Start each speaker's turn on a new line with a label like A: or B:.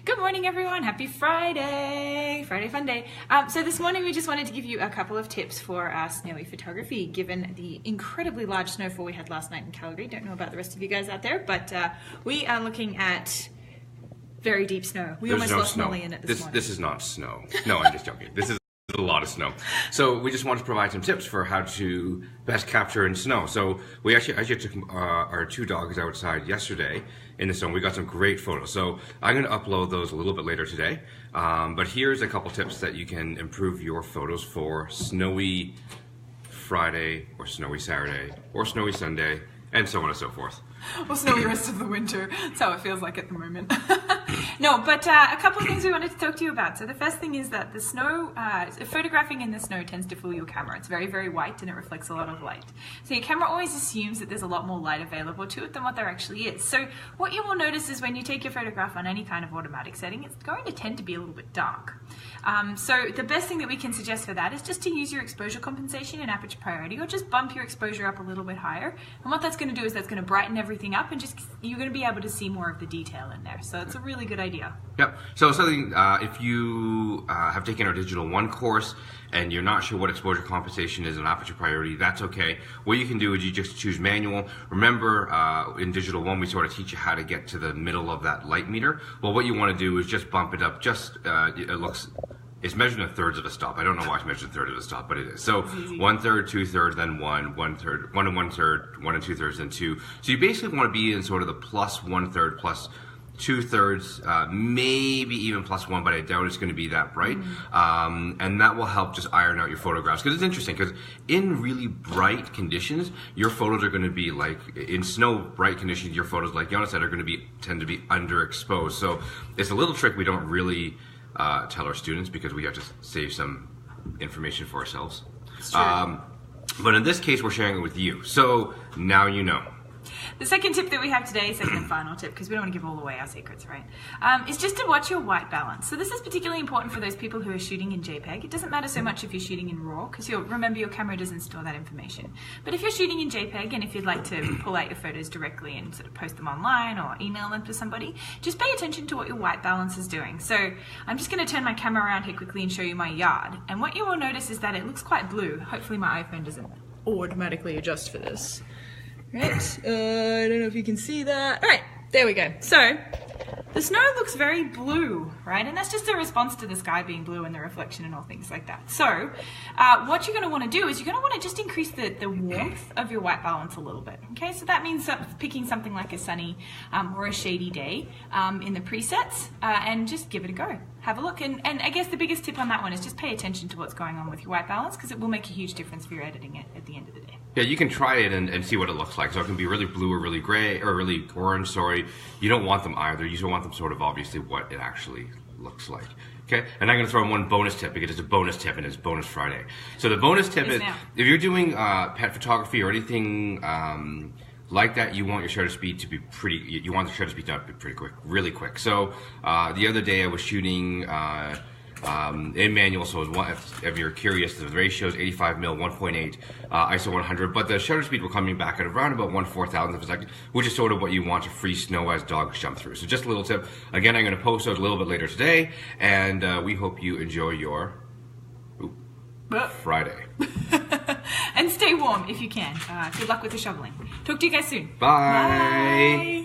A: Good morning, everyone. Happy Friday. Friday fun day. So this morning we just wanted to give you a couple of tips for snowy photography, given the incredibly large snowfall we had last night in Calgary. Don't know about the rest of you guys out there, but we are looking at very deep snow. We almost lost Molly in it this morning.
B: This is not snow. No, I'm just joking. This is a lot of snow. So we just wanted to provide some tips for how to best capture in snow. So we actually took our two dogs outside yesterday in the snow. We got some great photos. So I'm going to upload those a little bit later today. But here's a couple tips that you can improve your photos for snowy Friday or snowy Saturday or snowy Sunday and so on and so forth.
A: Or snowy rest of the winter. That's how it feels like at the moment. No, but a couple of things we wanted to talk to you about. So the first thing is that the snow, photographing in the snow tends to fool your camera. It's very, very white and it reflects a lot of light. So your camera always assumes that there's a lot more light available to it than what there actually is. So what you will notice is when you take your photograph on any kind of automatic setting, it's going to tend to be a little bit dark. So the best thing that we can suggest for that is just to use your exposure compensation in aperture priority, or just bump your exposure up a little bit higher. And what that's going to do is that's going to brighten everything up, and just you're going to be able to see more of the detail in there. So it's a really good idea.
B: Yep. So something, if you have taken our Digital 1 course and you're not sure what exposure compensation is in aperture priority, that's okay. What you can do is you just choose manual. Remember, in Digital 1 we sort of teach you how to get to the middle of that light meter. Well, what you want to do is just bump it up. It's measured in thirds of a stop. I don't know why it's measured in thirds of a stop, but it is. So 1/3, 2/3, then 1, 1/3, 1 and 1/3, 1 and 2/3, then 2. So you basically want to be in sort of the plus 1/3, plus 2/3, maybe even plus 1, but I doubt it's going to be that bright. And that will help just iron out your photographs. Because it's interesting, because in really bright conditions, your photos are going to be like, in snow bright conditions, your photos, like Yana said, are going to tend to be underexposed. So it's a little trick we don't really tell our students, because we have to save some information for ourselves. But in this case, we're sharing it with you. So now you know.
A: The second tip that we have today, second and final tip, because we don't want to give all away our secrets, right, is just to watch your white balance. So this is particularly important for those people who are shooting in JPEG. It doesn't matter so much if you're shooting in RAW, because remember your camera doesn't store that information. But if you're shooting in JPEG, and if you'd like to pull out your photos directly and sort of post them online or email them to somebody, just pay attention to what your white balance is doing. So I'm just going to turn my camera around here quickly and show you my yard. And what you will notice is that it looks quite blue. Hopefully my iPhone doesn't automatically adjust for this. Right, I don't know if you can see that. All right, there we go. So the snow looks very blue, right? And that's just a response to the sky being blue and the reflection and all things like that. So what you're going to want to do is you're going to want to just increase the warmth of your white balance a little bit. Okay, so that means picking something like a sunny or a shady day in the presets and just give it a go. Have a look. And I guess the biggest tip on that one is just pay attention to what's going on with your white balance, because it will make a huge difference for your editing it at the end of the day.
B: Yeah, you can try it and see what it looks like. So it can be really blue or really gray or really orange, sorry. You don't want them either. You just want them sort of obviously what it actually looks like. Okay, and I'm going to throw in one bonus tip, because it's a bonus tip and it's Bonus Friday. So the bonus tip is if you're doing pet photography or anything like that, you want your shutter speed to be you want the shutter speed to be pretty quick, really quick. So the other day I was shooting in manual, so if you're curious, the ratio is 85mm 1.8 ISO 100, but the shutter speed will coming back at around about 1/4000th of a second, which is sort of what you want to freeze snow as dogs jump through. So just a little tip. Again, I'm going to post those a little bit later today, and we hope you enjoy your Friday.
A: And stay warm if you can. Good luck with the shoveling. Talk to you guys soon.
B: Bye.
A: Bye.